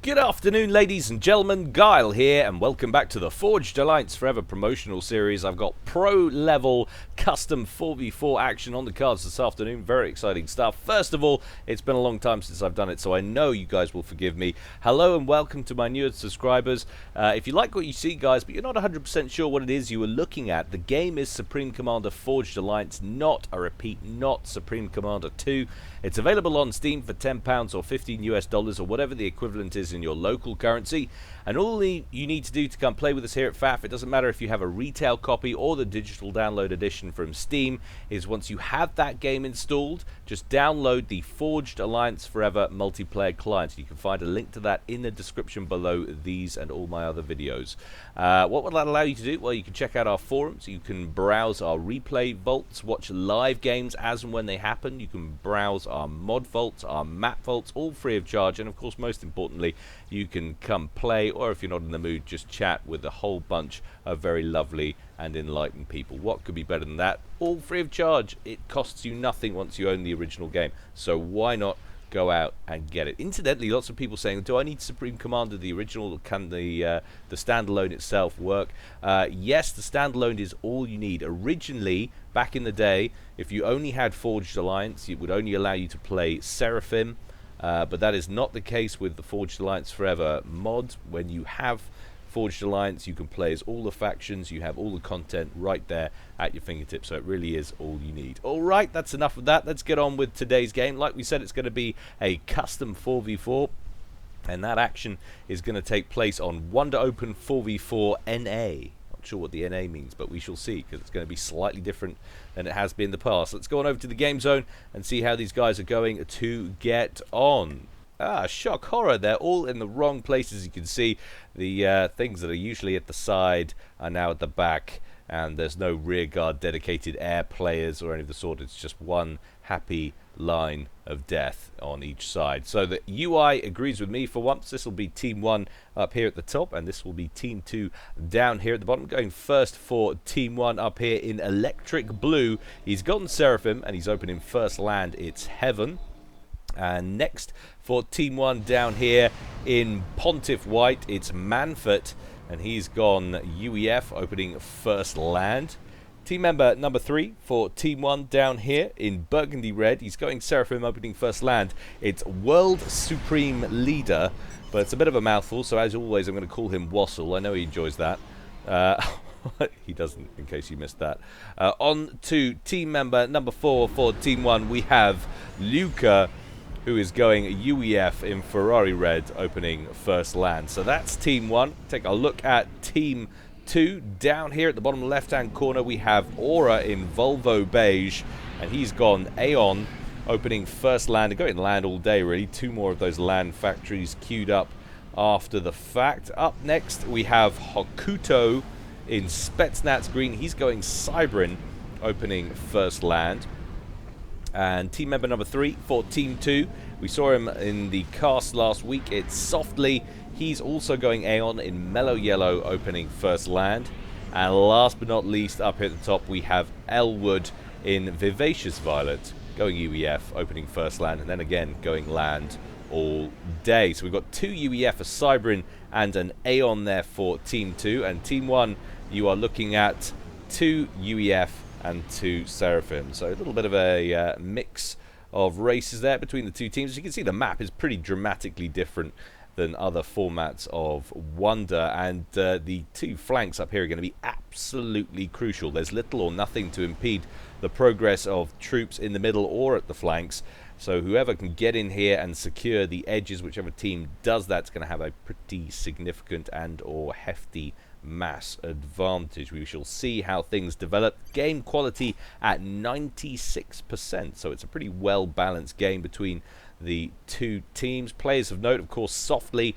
Good afternoon, ladies and gentlemen. Guile here, and welcome back to the Forged Alliance Forever promotional series. I've got pro-level custom 4v4 action on the cards this afternoon. Very exciting stuff. First of all, it's been a long time since I've done it, so I know you guys will forgive me. Hello and welcome to my newer subscribers. If you like what you see, guys, but you're not 100% sure what it is you were looking at, the game is Supreme Commander Forged Alliance, not, I repeat, not Supreme Commander 2. It's available on Steam for £10 or $15 or whatever the equivalent is in your local currency, and all you need to do to come play with us here at FAF, it doesn't matter if you have a retail copy or the digital download edition from Steam, is once you have that game installed, just download the Forged Alliance Forever multiplayer client. You can find a link to that in the description below these and all my other videos. What will that allow you to do? Well, you can check out our forums, you can browse our replay vaults, watch live games as and when they happen, you can browse our mod vaults, our map vaults, all free of charge, and of course, most importantly, you can come play, or if you're not in the mood, just chat with a whole bunch of very lovely and enlightened people. What could be better than that? All free of charge. It costs you nothing once you own the original game, so why not go out and get it? Incidentally, lots of people saying, do I need Supreme Commander the original, or can the standalone itself work? Yes, the standalone is all you need. Originally, back in the day, if you only had Forged Alliance, it would only allow you to play Seraphim, but that is not the case with the Forged Alliance Forever mod. When you have Forged Alliance, you can play as all the factions, you have all the content right there at your fingertips, so it really is all you need. Alright, that's enough of that. Let's get on with today's game. Like we said, it's going to be a custom 4v4, and that action is going to take place on Wonder Open 4v4 NA. Not sure what the NA means, but we shall see, because it's going to be slightly different than it has been in the past. Let's go on over to the game zone and see how these guys are going to get on. Shock horror, they're all in the wrong places. You can see the things that are usually at the side are now at the back, and there's no rear guard dedicated air players or any of the sort. It's just one happy line of death on each side. So the UI agrees with me for once. This will be Team 1 up here at the top, and this will be Team 2 down here at the bottom. Going first for Team 1 up here in electric blue. He's gotten Seraphim, and he's opening first land. It's Heaven. And next for Team 1 down here in Pontiff White, it's Manfort, and he's gone UEF, opening first land. Team member number 3 for Team 1 down here in Burgundy Red, he's going Seraphim, opening first land. It's World Supreme Leader, but it's a bit of a mouthful, so as always I'm going to call him Wassel. I know he enjoys that. He doesn't, in case you missed that. On to team member number 4 for Team 1, we have Luca, who is going UEF in Ferrari Red, opening first land. So that's Team 1. Take a look at Team 2. Down here at the bottom left-hand corner, we have Aura in Volvo Beige, and he's gone Aeon, opening first land. And going land all day, really. 2 more of those land factories queued up after the fact. Up next, we have Hokuto in Spetsnaz Green. He's going Cybrin, opening first land. And team member number 3 for Team 2, we saw him in the cast last week. It's Softly. He's also going Aeon in Mellow Yellow, opening first land. And last but not least, up here at the top, we have Elwood in Vivacious Violet, going UEF, opening first land, and then again going land all day. So we've got 2 UEF, a Cybrin and an Aeon there for Team 2. And Team 1, you are looking at 2 UEF and 2 Seraphim. So a little bit of a mix of races there between the 2 teams. As you can see, the map is pretty dramatically different than other formats of Wonder, and the 2 flanks up here are going to be absolutely crucial. There's little or nothing to impede the progress of troops in the middle or at the flanks, so whoever can get in here and secure the edges, whichever team does that's going to have a pretty significant and or hefty mass advantage. We shall see how things develop. Game quality at 96%, so it's a pretty well balanced game between the 2 teams. Players of note, of course, Softly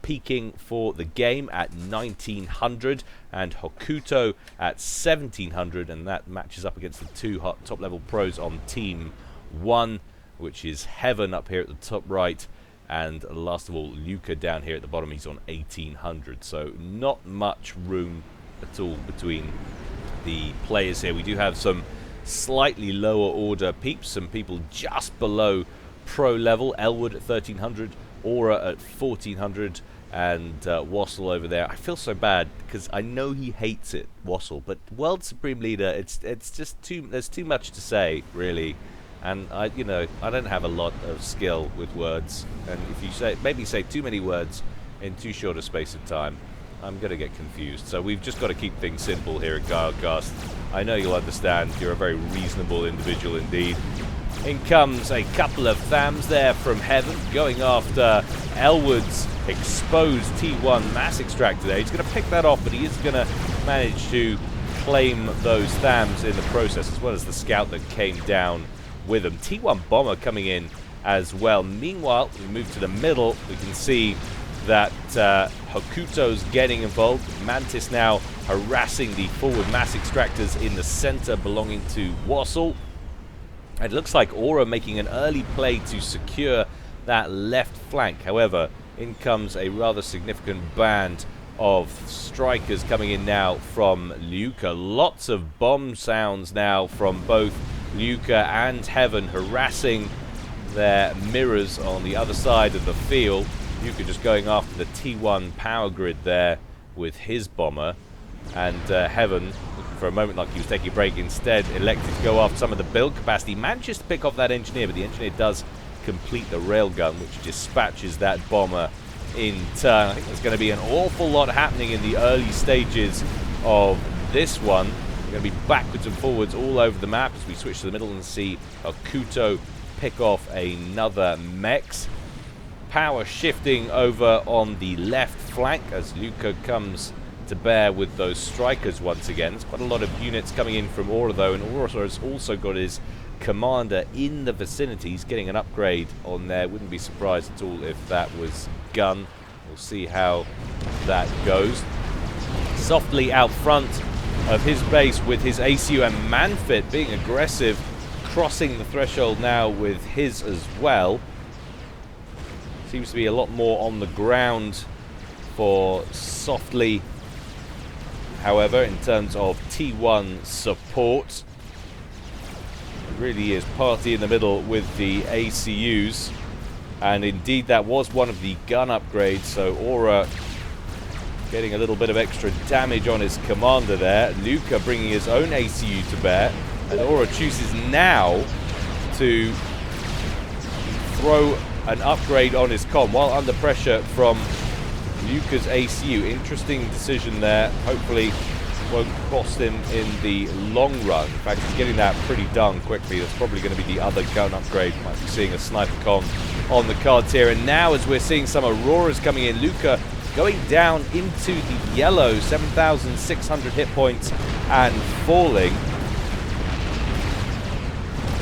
peaking for the game at 1900 and Hokuto at 1700, and that matches up against the 2 top level pros on Team 1, which is Heaven up here at the top right, and last of all Luca down here at the bottom. He's on 1800, so not much room at all between the players here. We do have some slightly lower order peeps, some people just below pro level. Elwood at 1300, Aura at 1400, and Wassel over there. I feel so bad because I know he hates it, Wassel, but World Supreme Leader, it's just there's too much to say, really. And I don't have a lot of skill with words, and if you maybe say too many words in too short a space of time, I'm going to get confused. So we've just got to keep things simple here at Guilecast. I know you'll understand. You're a very reasonable individual indeed. In comes a couple of FAMs there from heaven, going after Elwood's exposed T1 mass extractor there. He's going to pick that off, but he is going to manage to claim those FAMs in the process, as well as the scout that came down with him. T1 bomber coming in as well. Meanwhile, we move to the middle. We can see that Hokuto's getting involved. Mantis now harassing the forward mass extractors in the center belonging to Wassel. It looks like Aura making an early play to secure that left flank. However, in comes a rather significant band of strikers coming in now from Liuka. Lots of bomb sounds now from both Liuka and Heaven, harassing their mirrors on the other side of the field. Liuka just going after the T1 power grid there with his bomber, and Heaven, for a moment like he was taking a break, instead elected to go after some of the build capacity. Manages to pick off that engineer, but the engineer does complete the railgun, which dispatches that bomber in turn. I think there's going to be an awful lot happening in the early stages of this one. We're going to be backwards and forwards all over the map as we switch to the middle and see Hokuto pick off another Mex. Power shifting over on the left flank as Liuka comes to bear with those strikers once again. There's quite a lot of units coming in from Aura though, and Aura has also got his commander in the vicinity. He's getting an upgrade on there. Wouldn't be surprised at all if that was gun. We'll see how that goes. Softly out front of his base with his ACU, and Manfit being aggressive, crossing the threshold now with his as well. Seems to be a lot more on the ground for Softly, however, in terms of T1 support. It really is party in the middle with the ACUs, and indeed that was one of the gun upgrades, so Aura getting a little bit of extra damage on his commander there. Liuka bringing his own ACU to bear, and Aura chooses now to throw an upgrade on his comm while under pressure from Liuka's ACU. Interesting decision there. Hopefully won't cost him in the long run. In fact, he's getting that pretty done quickly. That's probably going to be the other gun upgrade. Might be seeing a sniper comm on the cards here. And now as we're seeing some Auroras coming in, Liuka going down into the yellow, 7,600 hit points and falling.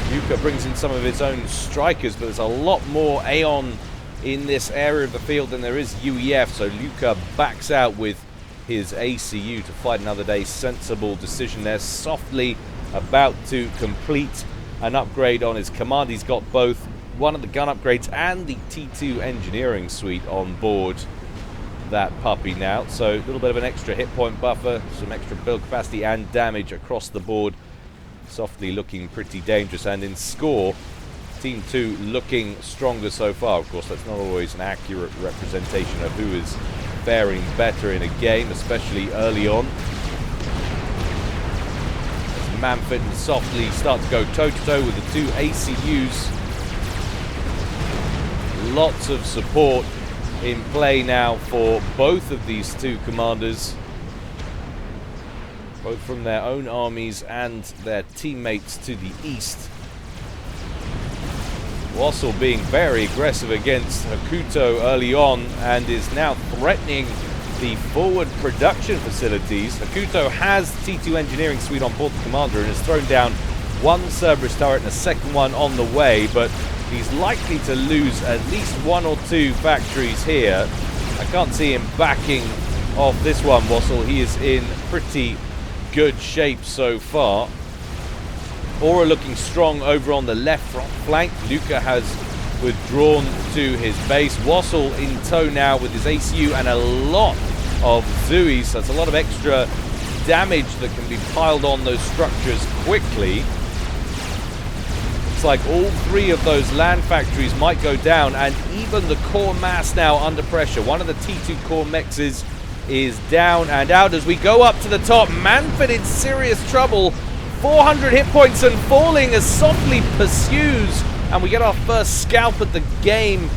Liuka brings in some of his own strikers, but there's a lot more Aeon in this area of the field than there is UEF, so Liuka backs out with his ACU to fight another day. Sensible decision there. Softly about to complete an upgrade on his command. He's got both one of the gun upgrades and the T2 engineering suite on board that puppy now, so a little bit of an extra hit point buffer, some extra build capacity and damage across the board. Softly looking pretty dangerous, and in score, Team 2 looking stronger so far. Of course, that's not always an accurate representation of who is faring better in a game, especially early on. As Manfit and Softly start to go toe-to-toe with the two ACUs. Lots of support in play now for both of these two commanders, both from their own armies and their teammates to the east. Wassel being very aggressive against Hokuto early on and is now threatening the forward production facilities. Hokuto has T2 engineering suite on board the commander and has thrown down one Cerberus turret and a second one on the way, but he's likely to lose at least one or two factories here. I can't see him backing off this one, Wassel. He is in pretty good shape so far. Aura looking strong over on the left front flank. Liuka has withdrawn to his base. Wassel in tow now with his ACU and a lot of Zuis. So that's a lot of extra damage that can be piled on those structures quickly. looks like all three of those land factories might go down, and even the core mass now under pressure. One of the T2 core mexes is down and out as we go up to the top. Manfred in serious trouble. 400 hit points and falling as Softly pursues, and we get our first scalp at the game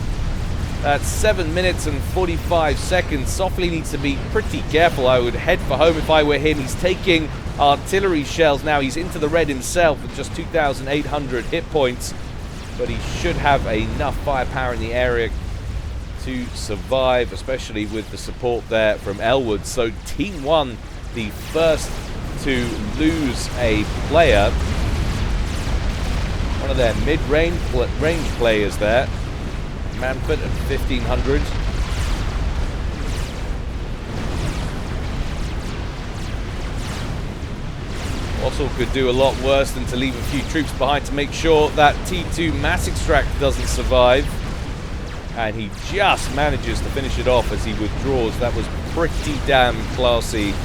at 7 minutes and 45 seconds. Softly needs to be pretty careful. I would head for home if I were him. He's taking artillery shells now. He's into the red himself with just 2,800 hit points, but he should have enough firepower in the area to survive, especially with the support there from Elwood. So Team 1, the first to lose a player. One of their mid-range players there. Manfred at 1,500. Wassel could do a lot worse than to leave a few troops behind to make sure that T2 mass extract doesn't survive. And he just manages to finish it off as he withdraws. That was pretty damn classy.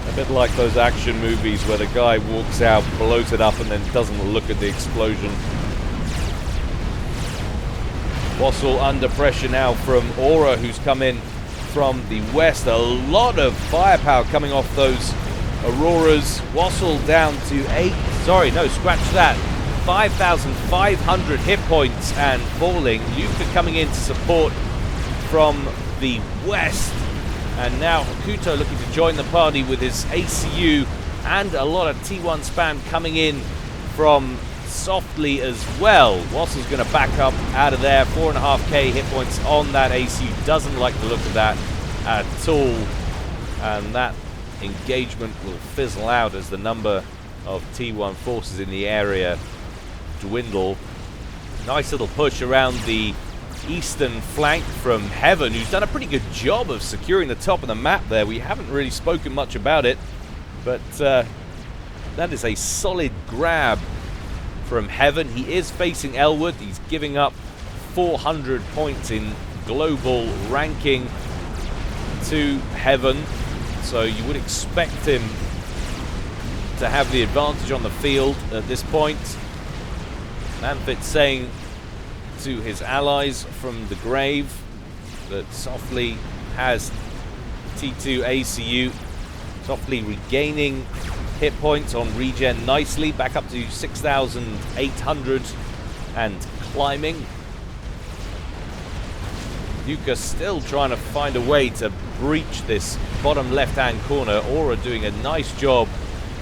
A bit like those action movies where the guy walks out, blows it up, and then doesn't look at the explosion. Wassel under pressure now from Aura, who's come in from the west. A lot of firepower coming off those Auroras. Wassel down to 5,500 hit points and falling. Luca coming in to support from the west. And now Hakuto looking to join the party with his ACU, and a lot of T1 spam coming in from Softly as well. Wassel's going to back up out of there. 4.5k hit points on that ACU. Doesn't like the look of that at all. And that engagement will fizzle out as the number of T1 forces in the area dwindle. Nice little push around the eastern flank from Heaven, who's done a pretty good job of securing the top of the map there. We haven't really spoken much about it, but that is a solid grab from Heaven. He is facing Elwood. He's giving up 400 points in global ranking to Heaven, so you would expect him to have the advantage on the field at this point. Manfred saying to his allies from the grave that Softly has T2 ACU. Softly regaining hit points on regen nicely, back up to 6,800 and climbing. Yuka still trying to find a way to breach this bottom left-hand corner. Aura doing a nice job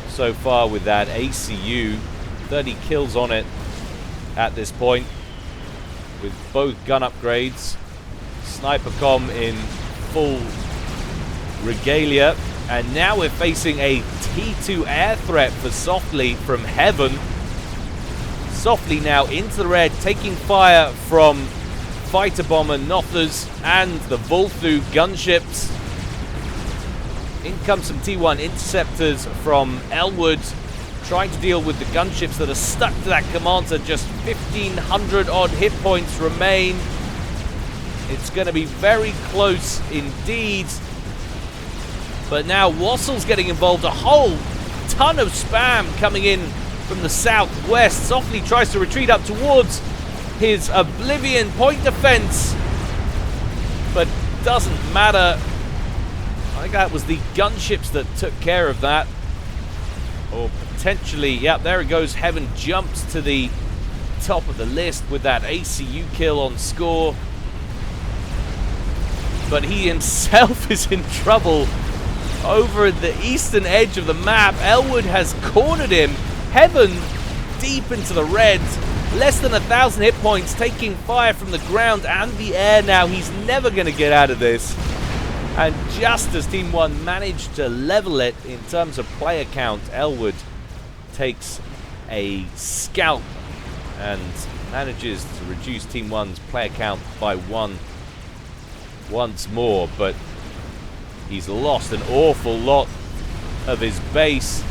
so far with that ACU. 30 kills on it at this point, with both gun upgrades. Snipercom in full regalia. And now we're facing a T2 air threat for Softly from Heaven. Softly now into the red, taking fire from fighter bomber Nothers and the Volthu gunships. In comes some T1 interceptors from Elwood, trying to deal with the gunships that are stuck to that commander. Just 1,500 odd hit points remain. It's going to be very close indeed. But now Wassel's getting involved. A whole ton of spam coming in from the southwest. Softly tries to retreat up towards his Oblivion point defense, but doesn't matter. I think that was the gunships that took care of that. Or potentially, yep, there it goes. Heaven jumps to the top of the list with that ACU kill on score. But he himself is in trouble. Over at the eastern edge of the map, Elwood has cornered him. Heaven deep into the red. Less than 1,000 hit points, taking fire from the ground and the air now. He's never going to get out of this. And just as Team 1 managed to level it in terms of player count, Elwood takes a scalp and manages to reduce Team 1's player count by 1 once more. But he's lost an awful lot of his base.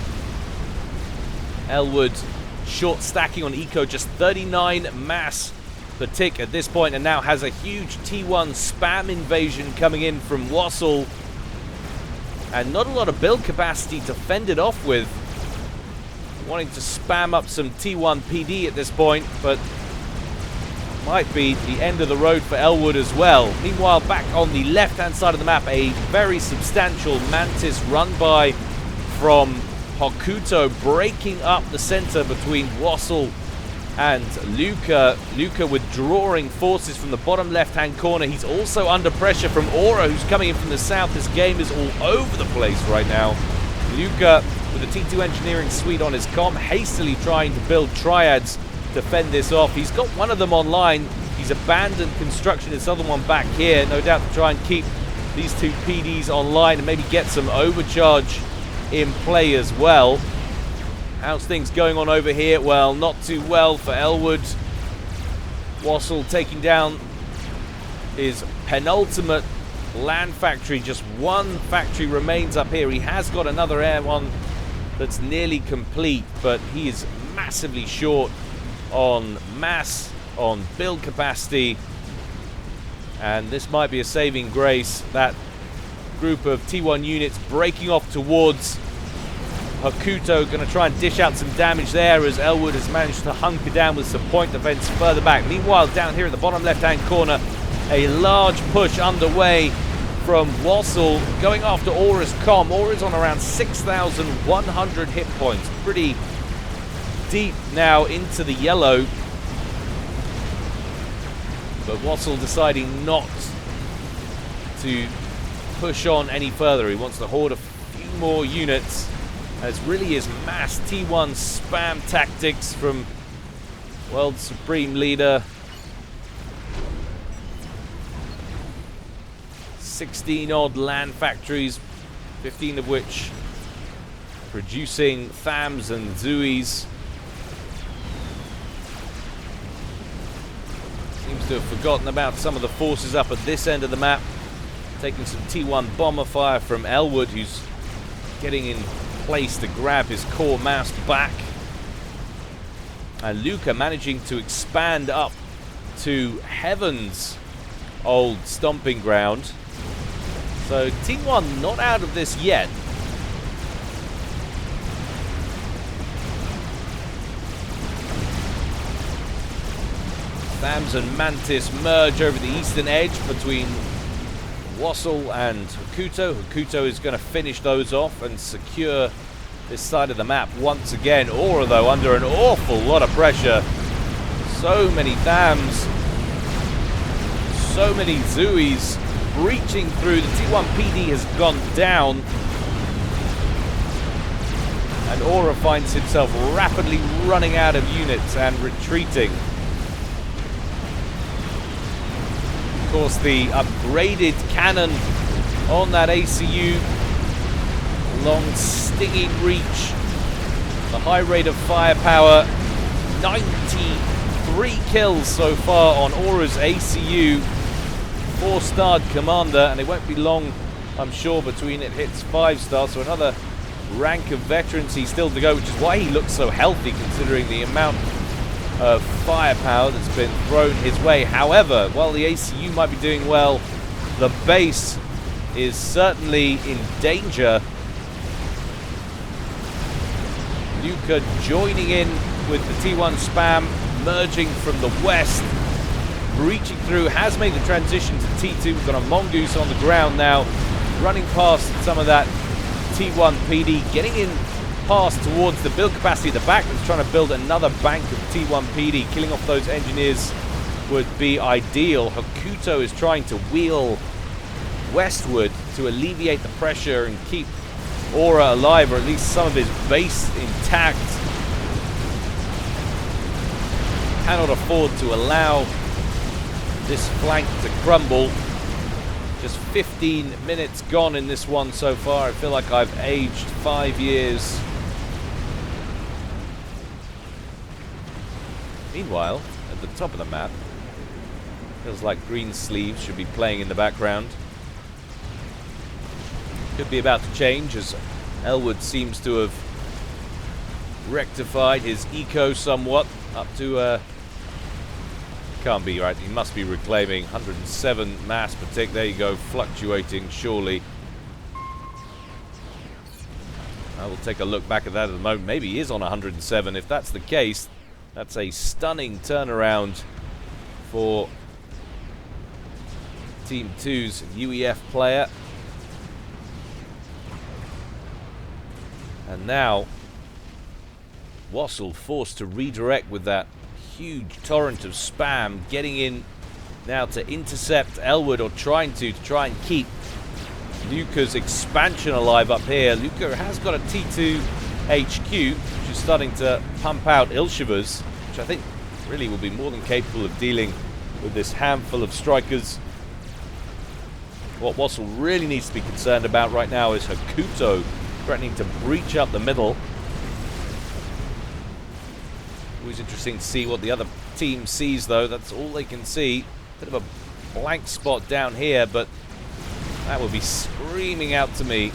Elwood short stacking on eco, just 39 mass per tick at this point, and now has a huge T1 spam invasion coming in from Wassel. And not a lot of build capacity to fend it off with. wanting to spam up some T1 PD at this point, but might be the end of the road for Elwood as well. Meanwhile, back on the left-hand side of the map, a very substantial Mantis run by from Hokuto, breaking up the center between Wassel and Luca. Luca withdrawing forces from the bottom left-hand corner. He's also under pressure from Aura, who's coming in from the south. This game is all over the place right now. Luca, with the T2 engineering suite on his comm, hastily trying to build triads to fend this off. He's got one of them online. He's abandoned construction, this other one back here, no doubt to try and keep these two PDs online and maybe get some overcharge in play as well. How's things going on over here? Well, not too well for Elwood. Wassel taking down his penultimate land factory. Just one factory remains up here. He has got another air one that's nearly complete, but he is massively short on mass, on build capacity, and this might be a saving grace. That group of T1 units breaking off towards Hokuto, going to try and dish out some damage there as Elwood has managed to hunker down with some point defense further back. Meanwhile, down here at the bottom left-hand corner, a large push underway from Wassel, going after Aura's comm. Aura's on around 6,100 hit points. Pretty deep now into the yellow. But Wassel deciding not to push on any further. He wants to hoard a few more units, as really is mass T1 spam tactics from World Supreme Leader. 16 odd land factories, 15 of which producing Thams and Zuis. Seems to have forgotten about some of the forces up at this end of the map. Taking some T1 bomber fire from Elwood, who's getting in place to grab his core mass back. And Luca managing to expand up to Heaven's old stomping ground. So T1 not out of this yet. Thams and Mantis merge over the eastern edge between Wassel and Hokuto. Hokuto is going to finish those off and secure this side of the map once again. Aura, though, under an awful lot of pressure. So many Thams, so many Zuis breaching through. The T1 PD has gone down, and Aura finds himself rapidly running out of units and retreating. Of course, the upgraded cannon on that ACU, long stinging reach, the high rate of firepower, 93 kills so far on Aura's ACU, 4-starred commander, and it won't be long, I'm sure, between it hits 5-star, so another rank of veterancy still to go, which is why he looks so healthy considering the amount of firepower that's been thrown his way. However, while the ACU might be doing well, the base is certainly in danger. Luca joining in with the T1 spam, merging from the west, breaching through, has made the transition to T2. We've got a Mongoose on the ground now, running past some of that T1 PD, getting in past towards the build capacity at the back. That's trying to build another bank of T1 PD. Killing off those engineers would be ideal. Hokuto is trying to wheel westward to alleviate the pressure and keep Aura alive, or at least some of his base intact. Cannot afford to allow this flank to crumble. Just 15 minutes gone in this one so far. I feel like I've aged 5 years. Meanwhile, at the top of the map, feels like green sleeves should be playing in the background. Could be about to change, as Elwood seems to have rectified his eco somewhat up to can't be right, he must be reclaiming 107 mass per tick. There you go, fluctuating surely. I will take a look back at that at the moment. Maybe he is on 107. If that's the case, that's a stunning turnaround for Team 2's UEF player. And now Wassel forced to redirect with that huge torrent of spam, getting in now to intercept Elwood, or try and keep Luca's expansion alive up here. Luca has got a T2 HQ, which is starting to pump out Ilshivas, which I think really will be more than capable of dealing with this handful of strikers. What Wassel really needs to be concerned about right now is Hakuto threatening to breach up the middle. Always interesting to see what the other team sees, though. That's all they can see. Bit of a blank spot down here, but that would be screaming out to me.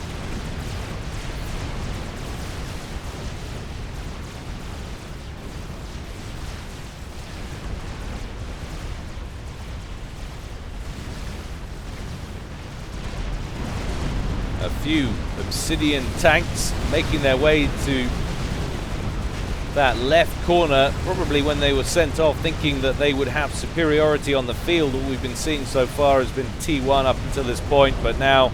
A few obsidian tanks making their way to that left corner, probably when they were sent off thinking that they would have superiority on the field. All we've been seeing so far has been T1 up until this point, but now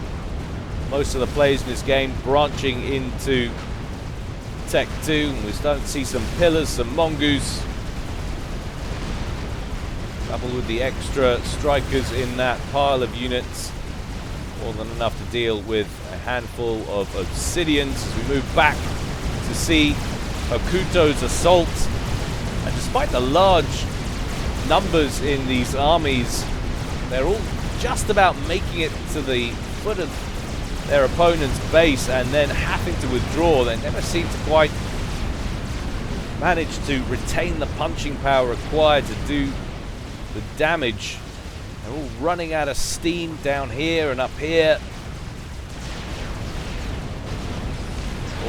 most of the players in this game branching into Tech 2, and we're starting to see some pillars, some mongoose, coupled with the extra strikers in that pile of units. More than enough to deal with a handful of obsidians as we move back to see Hakuto's assault. And despite the large numbers in these armies, they're all just about making it to the foot of their opponent's base and then having to withdraw. They never seem to quite manage to retain the punching power required to do the damage. They're all running out of steam down here and up here.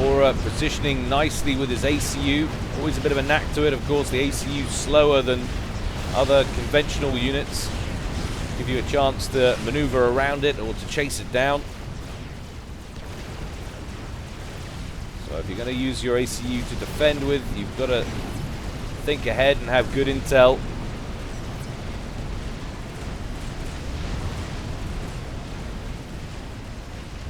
Aura positioning nicely with his ACU. Always a bit of a knack to it. Of course, the ACU slower than other conventional units. Give you a chance to maneuver around it or to chase it down. So if you're going to use your ACU to defend with, you've got to think ahead and have good intel.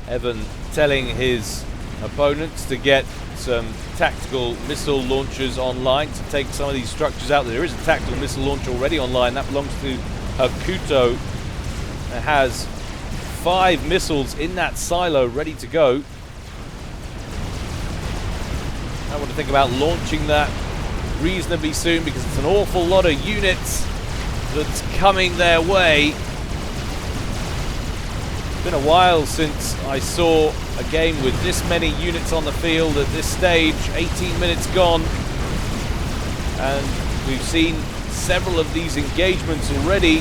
Evan telling his opponents to get some tactical missile launchers online to take some of these structures out. There is a tactical missile launcher already online. That belongs to Hakuto. It has 5 missiles in that silo ready to go. I want to think about launching that reasonably soon because it's an awful lot of units that's coming their way. It's been a while since I saw a game with this many units on the field at this stage. 18 minutes gone, and we've seen several of these engagements already.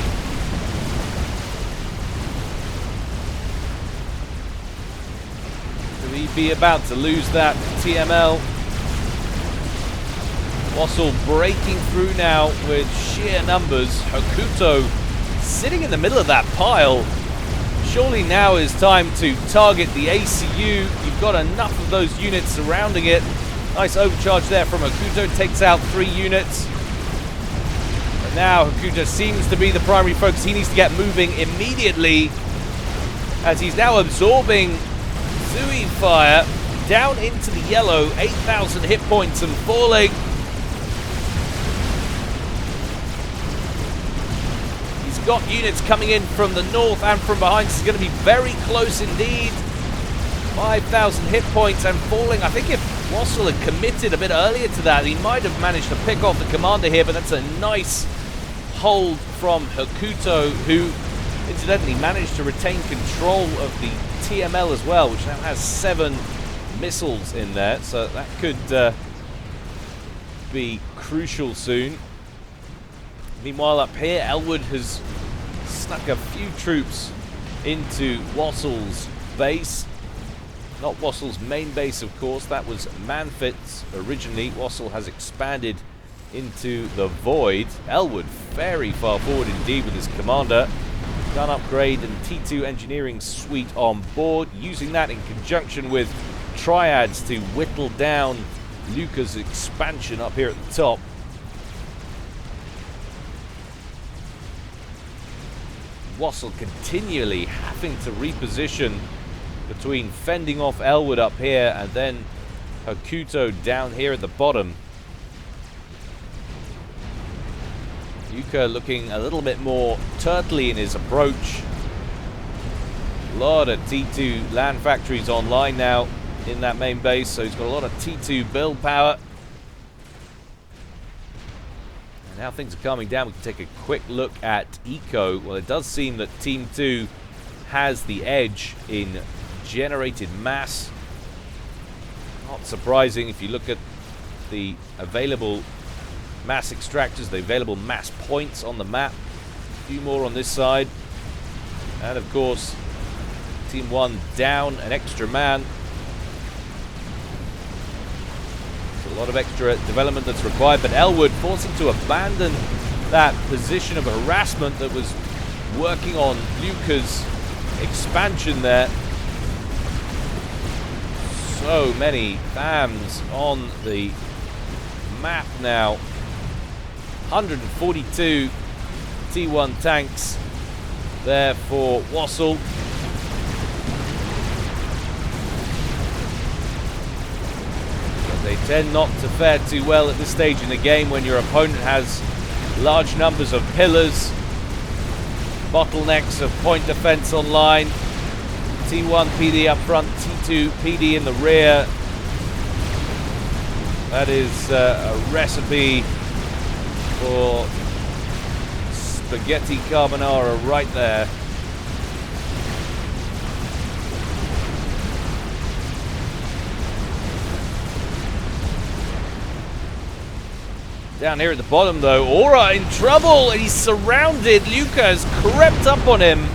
Could he be about to lose that TML? Wassel breaking through now with sheer numbers. Hakuto sitting in the middle of that pile. Surely now is time to target the ACU. You've got enough of those units surrounding it. Nice overcharge there from Hakuto. Takes out 3 units. And now Hakuto seems to be the primary focus. He needs to get moving immediately as he's now absorbing Zui fire down into the yellow. 8,000 hit points and falling. Got units coming in from the north and from behind. This is going to be very close indeed. 5,000 hit points and falling. I think if Wassel had committed a bit earlier to that, he might have managed to pick off the commander here, but that's a nice hold from Hakuto, who incidentally managed to retain control of the TML as well, which now has 7 missiles in there, so that could be crucial soon. Meanwhile, up here, Elwood has snuck a few troops into Wassel's base. Not Wassel's main base, of course. That was Manfit's originally. Wassel has expanded into the Void. Elwood very far forward indeed with his commander. Gun upgrade and T2 engineering suite on board. Using that in conjunction with triads to whittle down Luca's expansion up here at the top. Wassel continually having to reposition between fending off Elwood up here and then Hokuto down here at the bottom. Luca looking a little bit more turtly in his approach. A lot of T2 land factories online now in that main base, so he's got a lot of T2 build power. And now things are calming down. We can take a quick look at Eco. Well, it does seem that Team 2 has the edge in generated mass. Not surprising if you look at the available mass extractors, the available mass points on the map. A few more on this side. And of course, Team 1 down an extra man. There's a lot of extra development that's required, but Elwood forcing to abandon that position of harassment that was working on Luca's expansion there. So many FAMs on the map now. 142 T1 tanks there for Wassel. But they tend not to fare too well at this stage in the game when your opponent has large numbers of pillars, bottlenecks of point defense online. T1 PD up front, T2 PD in the rear. That is a recipe for spaghetti carbonara right there. Down here at the bottom though, Aura in trouble. He's surrounded. Luca has crept up on him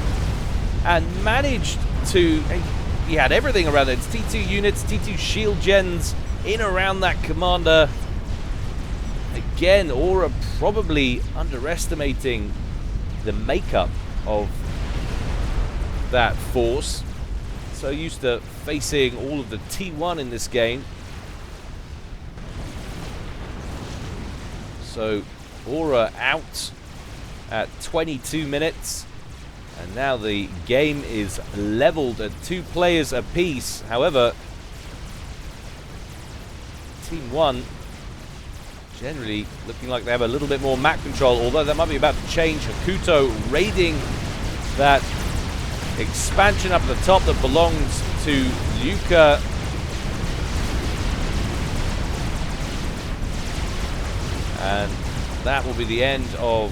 and managed to, he had everything around it. It's T2 units, T2 shield gens in around that commander. Again, Aura probably underestimating the makeup of that force. So used to facing all of the T1 in this game. So Aura out at 22 minutes. And now the game is leveled at 2 players apiece. However, Team 1 generally looking like they have a little bit more map control, although that might be about to change. Hokuto raiding that expansion up at the top that belongs to Luca. And that will be the end of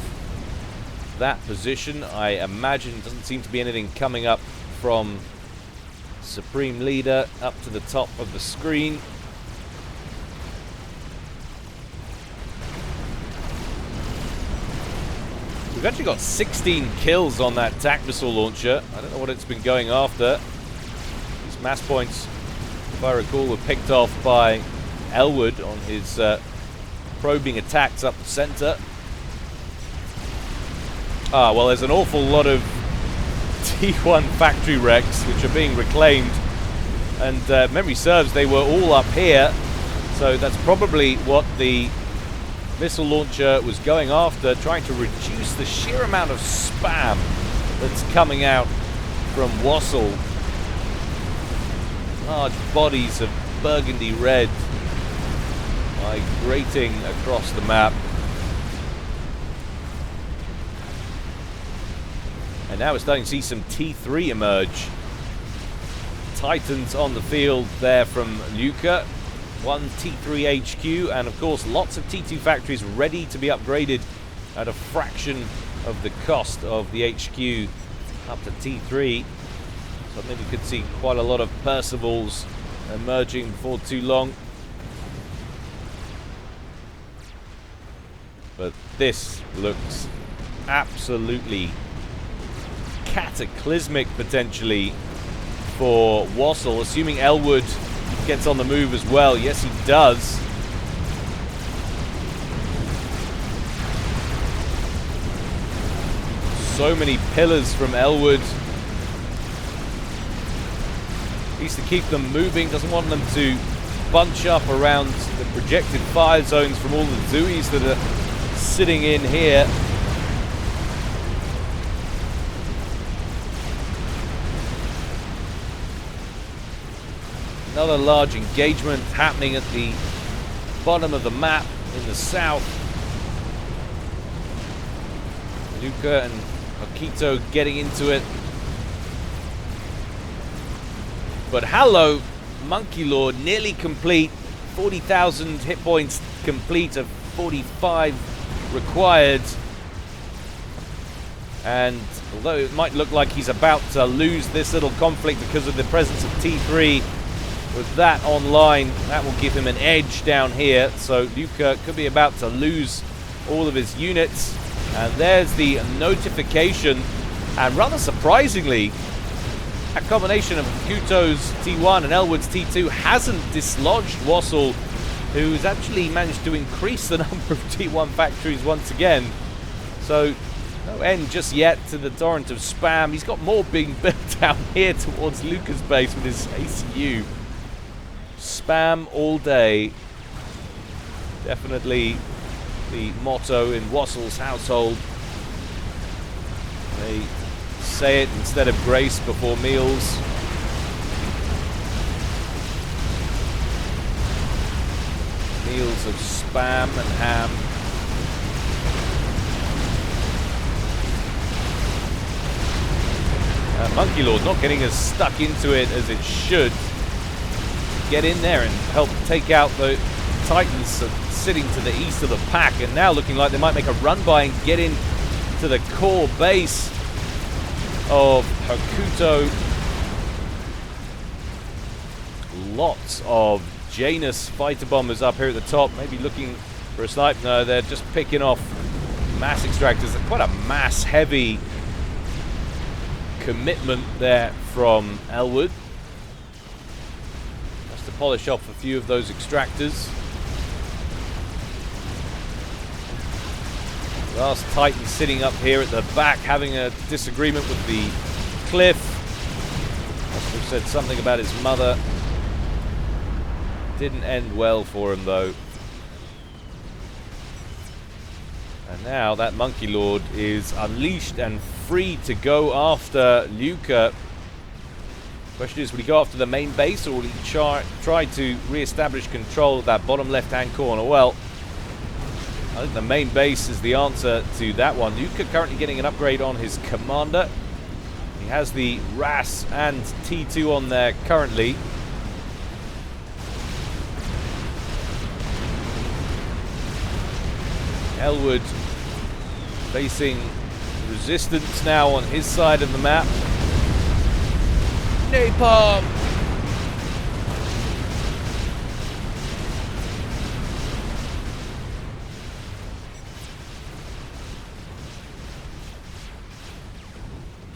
that position. I imagine doesn't seem to be anything coming up from Supreme Leader up to the top of the screen. We've actually got 16 kills on that TAC missile launcher. I don't know what it's been going after. These mass points, if I recall, were picked off by Elwood on his probing attacks up the center. Ah, well, there's an awful lot of T1 factory wrecks which are being reclaimed, and memory serves, they were all up here, so that's probably what the missile launcher was going after, trying to reduce the sheer amount of spam that's coming out from Wassel. Large bodies of burgundy red migrating across the map. And now we're starting to see some T3 emerge. Titans on the field there from Luca. 1 T3 HQ, and of course lots of T2 factories ready to be upgraded at a fraction of the cost of the HQ up to T3. So maybe we could see quite a lot of Percivals emerging before too long. But this looks absolutely cataclysmic potentially for Wassel, assuming Elwood gets on the move as well. Yes, he does. So many pillars from Elwood. Needs to keep them moving, doesn't want them to bunch up around the projected fire zones from all the Zuis that are sitting in here. Another large engagement happening at the bottom of the map in the south. Luca and Akito getting into it. But hello, Monkey Lord, nearly complete. 40,000 hit points complete of 45 required. And although it might look like he's about to lose this little conflict because of the presence of T3, with that online, that will give him an edge down here. So Luca could be about to lose all of his units. And there's the notification. And rather surprisingly, a combination of Kuto's T1 and Elwood's T2 hasn't dislodged Wassel, who's actually managed to increase the number of T1 factories once again. So no end just yet to the torrent of spam. He's got more being built down here towards Luca's base with his ACU. Spam all day. Definitely the motto in Wassel's household. They say it instead of grace before meals. Meals of spam and ham. Monkey Lord not getting as stuck into it as it should. Get in there and help take out the Titans sitting to the east of the pack, and now looking like they might make a run by and get in to the core base of Hakuto. Lots of Janus fighter bombers up here at the top, maybe looking for a snipe. No, they're just picking off mass extractors. Quite a mass heavy commitment there from Elwood. Just to polish off a few of those extractors. Last Titan sitting up here at the back, having a disagreement with the cliff. Must have said something about his mother. Didn't end well for him, though. And now that Monkey Lord is unleashed and free to go after Luca. Question is, will he go after the main base, or will he try to re-establish control of that bottom left-hand corner? Well, I think the main base is the answer to that one. Luca currently getting an upgrade on his commander. He has the RAS and T2 on there currently. Elwood facing resistance now on his side of the map. Napalm!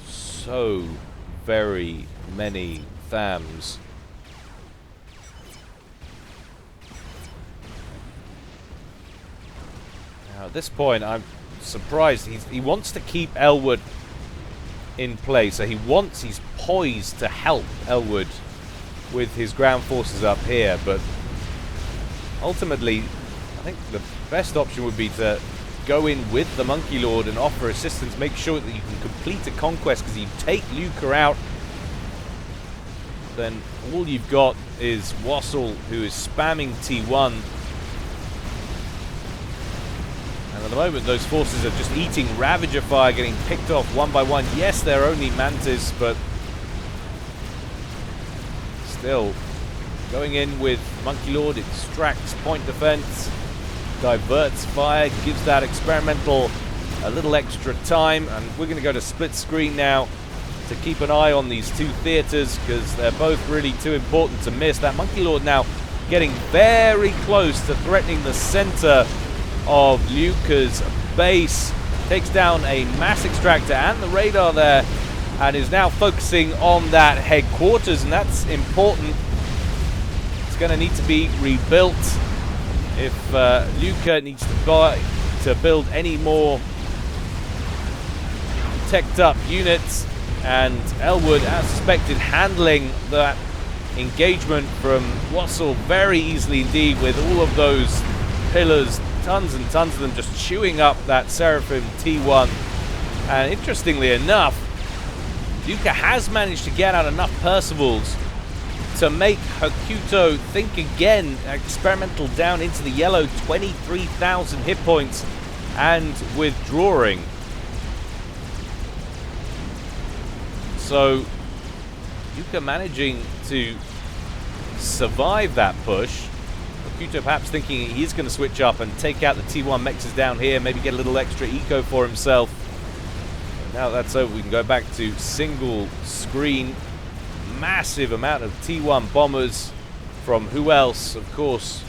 So very many FAMs. Now at this point I'm surprised. He wants to keep Elwood in place. So he's poised to help Elwood with his ground forces up here, but ultimately I think the best option would be to go in with the Monkey Lord and offer assistance, make sure that you can complete a conquest, because you take Luca out, then all you've got is Wassel, who is spamming T1. And at the moment those forces are just eating Ravager fire, getting picked off one by one. Yes, they're only Mantis, but still going in with Monkey Lord, extracts point defense, diverts fire, gives that experimental a little extra time. And we're going to go to split screen now to keep an eye on these two theaters, because they're both really too important to miss. That Monkey Lord now getting very close to threatening the center of Luca's base. Takes down a mass extractor and the radar there, and is now focusing on that headquarters, and that's important. It's going to need to be rebuilt if Luca needs to build any more teched up units. And Elwood, as suspected, handling that engagement from Wassel very easily indeed, with all of those pillars, tons and tons of them, just chewing up that Seraphim T1. And interestingly enough, Luca has managed to get out enough Percivals to make Hokuto think again. Experimental down into the yellow, 23,000 hit points, and withdrawing. So Luca managing to survive that push. Hokuto perhaps thinking he's going to switch up and take out the T1 mexes down here, maybe get a little extra eco for himself. Now that's over, we can go back to single screen. Massive amount of T1 bombers from who else? Of course,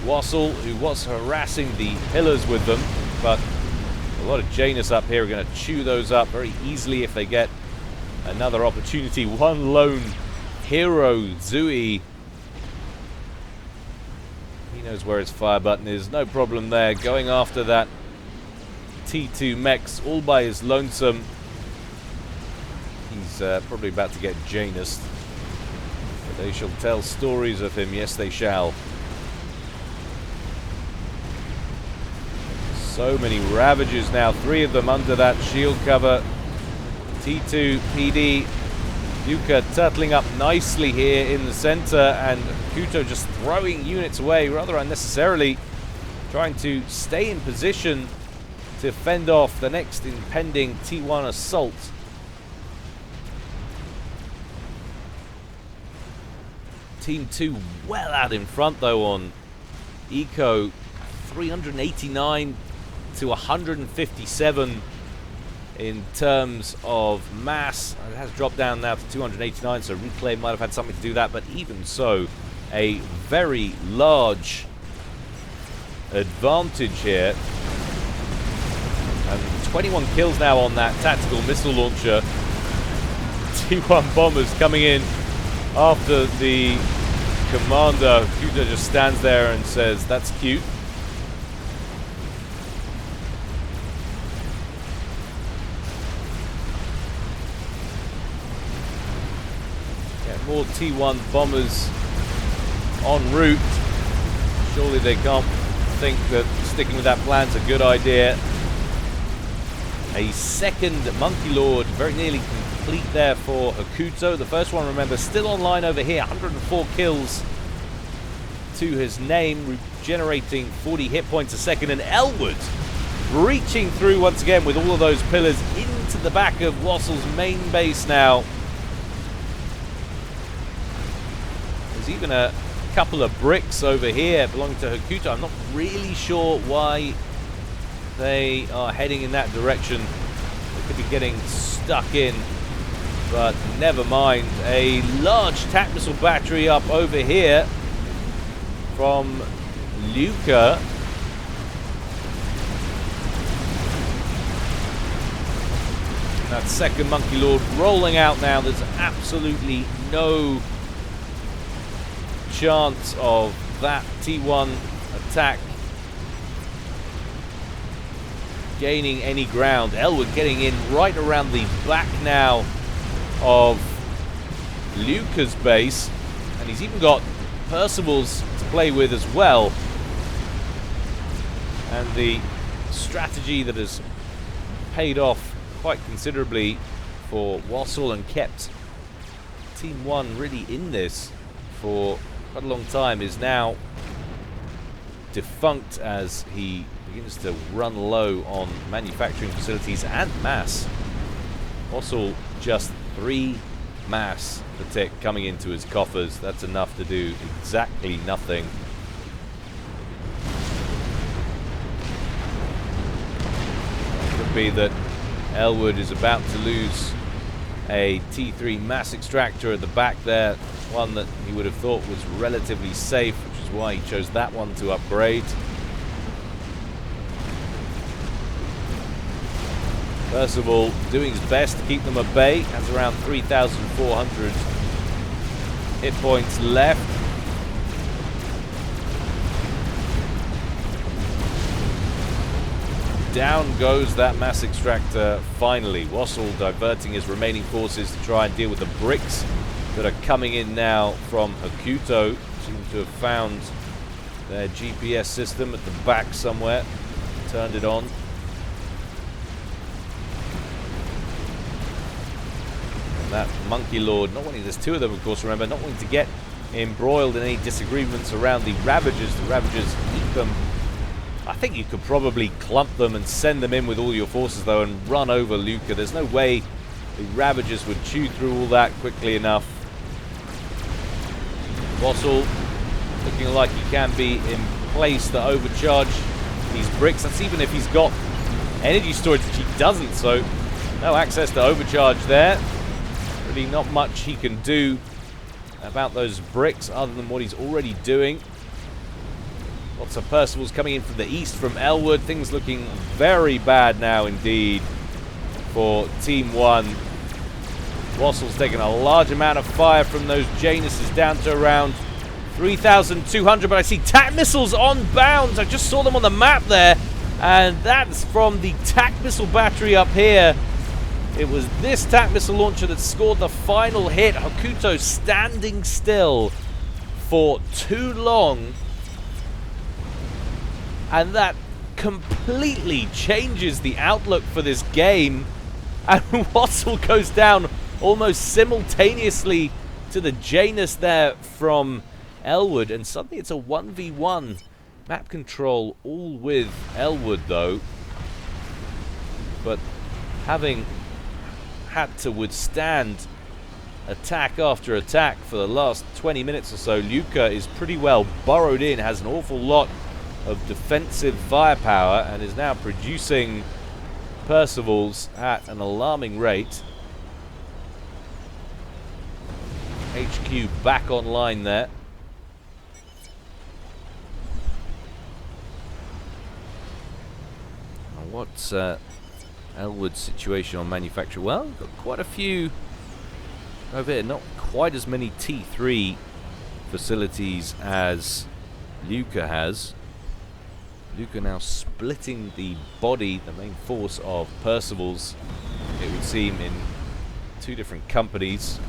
Wassel, who was harassing the pillars with them, but a lot of Janus up here are going to chew those up very easily if they get another opportunity. One lone hero, Zui. He knows where his fire button is, no problem there. Going after that T2 Mex all by his lonesome. He's probably about to get Janus. But they shall tell stories of him, yes they shall. So many Ravagers now, 3 of them under that shield cover. T2 PD, Yuka turtling up nicely here in the center, and Hokuto just throwing units away rather unnecessarily, trying to stay in position to fend off the next impending T1 assault. Team 2 well out in front though on eco, 389 to 157 in terms of mass. It has dropped down now to 289, so Reclaim might have had something to do that, but even so, a very large advantage here. And 21 kills now on that tactical missile launcher. T1 bombers coming in after the commander. Hokuto just stands there and says, "That's cute." Get more T1 bombers en route. Surely they can't think that sticking with that plan's a good idea. A second Monkey Lord, very nearly complete there for Hokuto. The first one, remember, still online over here. 104 kills to his name, regenerating 40 hit points a second. And Elwood breaching through once again with all of those pillars into the back of Wassel's main base now. There's even a couple of bricks over here belonging to Hokuto. I'm not really sure why they are heading in that direction. They could be getting stuck in, but never mind. A large TAC missile battery up over here from Luca. That second Monkey Lord rolling out now. There's absolutely no chance of that T1 attack gaining any ground. Elwood getting in right around the back now of Luca's base, and he's even got Percivals to play with as well. And the strategy that has paid off quite considerably for Wassel and kept Team 1 really in this for quite a long time is now defunct as he begins to run low on manufacturing facilities and mass. Wassel just 3 mass per tick coming into his coffers. That's enough to do exactly nothing. It could be that Elwood is about to lose a T3 mass extractor at the back there, one that he would have thought was relatively safe, which is why he chose that one to upgrade. Percival doing his best to keep them at bay, has around 3,400 hit points left. Down goes that mass extractor finally. Wassel diverting his remaining forces to try and deal with the bricks that are coming in now from Hakuto. Seem to have found their GPS system at the back somewhere. Turned it on. And that Monkey Lord, not wanting, there's two of them of course, remember, not wanting to get embroiled in any disagreements around the Ravagers. The Ravagers eat them. I think you could probably clump them and send them in with all your forces though and run over Luca. There's no way the Ravagers would chew through all that quickly enough. Wassel looking like he can be in place to overcharge these bricks. That's even if he's got energy storage, which he doesn't, so no access to overcharge there. Really not much he can do about those bricks other than what he's already doing. Lots of Percival's coming in from the east from Elwood. Things looking very bad now indeed for Team 1. Wassel's taking a large amount of fire from those Januses, down to around 3,200, but I see TAC missiles on bounds. I just saw them on the map there, and that's from the TAC missile battery up here. It was this TAC missile launcher that scored the final hit. Hakuto standing still for too long, and that completely changes the outlook for this game. And Wassel goes down almost simultaneously to the Janus there from Elwood, and suddenly it's a 1v1 map control, all with Elwood though. But having had to withstand attack after attack for the last 20 minutes or so, Luca is pretty well burrowed in, has an awful lot of defensive firepower, and is now producing Percivals at an alarming rate. HQ back online there. What's Elwood's situation on manufacture? Well, we've got quite a few over here. Not quite as many T3 facilities as Luca has. Luca now splitting the body, the main force of Percival's, it would seem, in two different companies.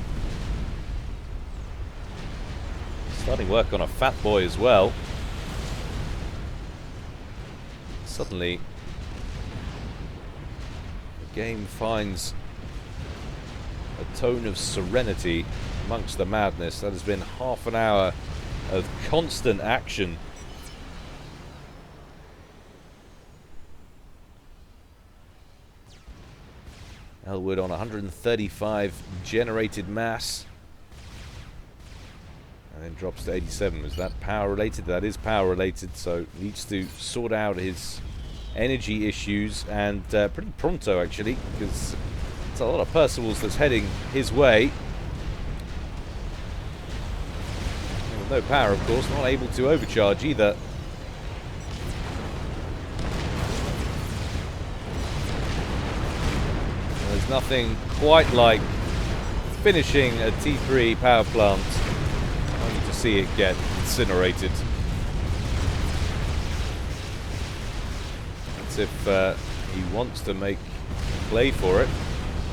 Starting work on a Fat Boy as well. Suddenly the game finds a tone of serenity amongst the madness. That has been half an hour of constant action. Elwood on 135 generated mass, and then drops to 87. Was that power related? That is power related, so needs to sort out his energy issues, and pretty pronto actually, because it's a lot of Percivals that's heading his way. And with no power, of course, not able to overcharge either. There's nothing quite like finishing a T3 power plant only to see it get incinerated. That's if he wants to make a play for it.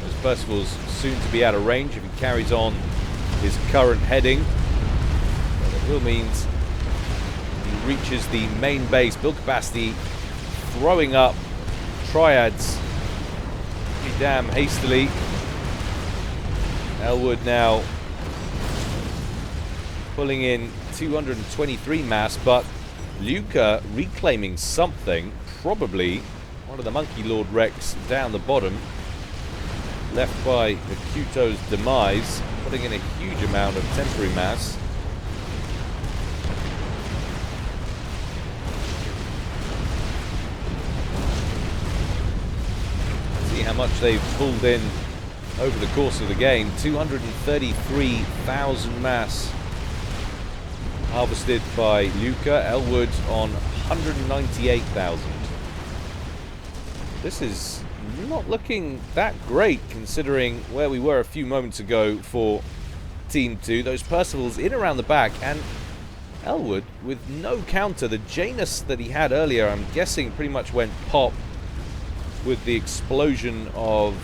As Percival's soon to be out of range if he carries on his current heading. But it will means he reaches the main base. Build capacity throwing up triads pretty damn hastily. Elwood now pulling in 223 mass, but Luca reclaiming something, probably one of the Monkey Lord wrecks down the bottom, left by Hakuto's demise, putting in a huge amount of temporary mass. See how much they've pulled in over the course of the game. 233,000 mass harvested by Luca. Elwood on 198,000. This is not looking that great considering where we were a few moments ago for Team 2. Those Percivals in around the back, and Elwood with no counter. The Janus that he had earlier, I'm guessing, pretty much went pop with the explosion of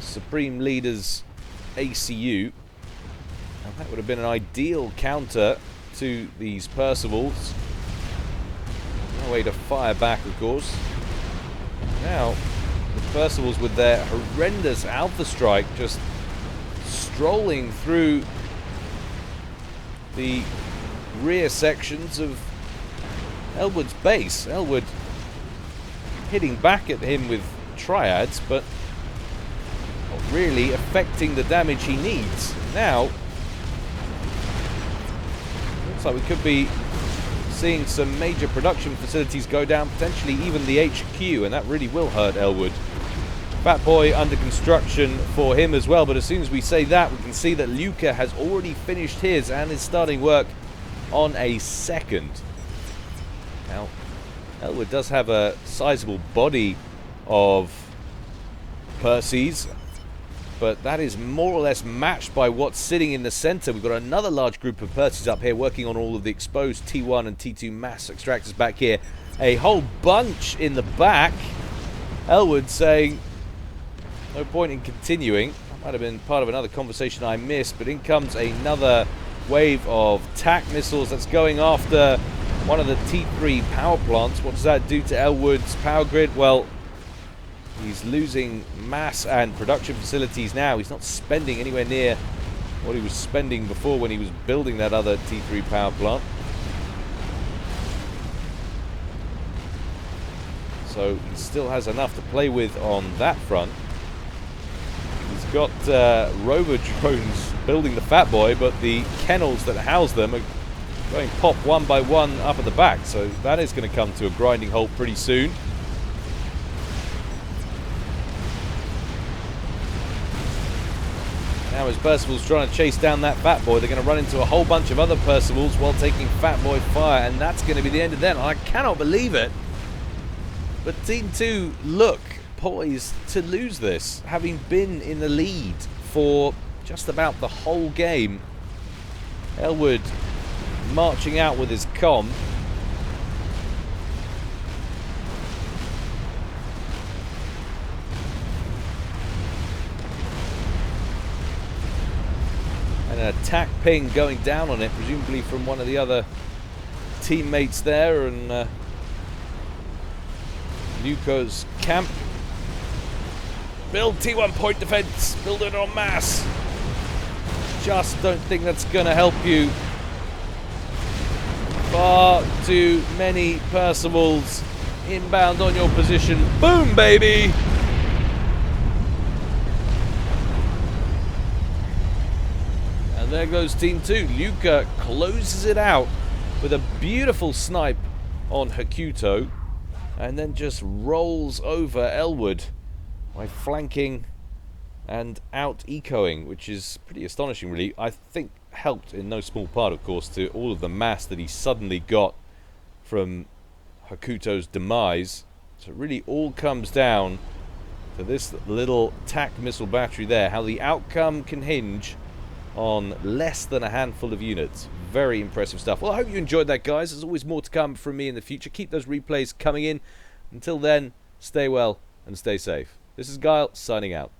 Supreme Leader's ACU. That would have been an ideal counter to these Percivals. No way to fire back, of course. Now, the Percivals with their horrendous Alpha Strike just strolling through the rear sections of Elwood's base. Elwood hitting back at him with triads, but not really affecting the damage he needs. Now, looks like we could be seeing some major production facilities go down, potentially even the HQ, and that really will hurt Elwood. Fat Boy under construction for him as well, but as soon as we say that, we can see that Luca has already finished his and is starting work on a second. Now, Elwood does have a sizable body of Percys, but that is more or less matched by what's sitting in the center. We've got another large group of Percys up here working on all of the exposed T1 and T2 mass extractors back here. A whole bunch in the back. Elwood saying, no point in continuing. That might have been part of another conversation I missed, but in comes another wave of TAC missiles that's going after one of the T3 power plants. What does that do to Elwood's power grid? Well, he's losing mass and production facilities now. He's not spending anywhere near what he was spending before when he was building that other T3 power plant. So he still has enough to play with on that front. He's got rover drones building the Fat Boy, but the kennels that house them are going pop one by one up at the back. So that is going to come to a grinding halt pretty soon. Now as Percival's trying to chase down that Fat Boy, they're going to run into a whole bunch of other Percivals while taking Fat Boy fire, and that's going to be the end of them. I cannot believe it. But Team 2 look poised to lose this, having been in the lead for just about the whole game. Elwood marching out with his comm. And an attack ping going down on it, presumably from one of the other teammates there, and Luco's camp. Build T1 point defense, build it en masse. Just don't think that's going to help you. Far too many Percivals inbound on your position. Boom, baby! And there goes Team 2. Luca closes it out with a beautiful snipe on Hakuto, and then just rolls over Elwood by flanking and out-ecoing, which is pretty astonishing, really. I think helped in no small part, of course, to all of the mass that he suddenly got from Hakuto's demise. So it really all comes down to this little TAC missile battery there. How the outcome can hinge on less than a handful of units. Very impressive stuff. Well, I hope you enjoyed that, guys. There's always more to come from me in the future. Keep those replays coming in. Until then, stay well and stay safe. This is Guile, signing out.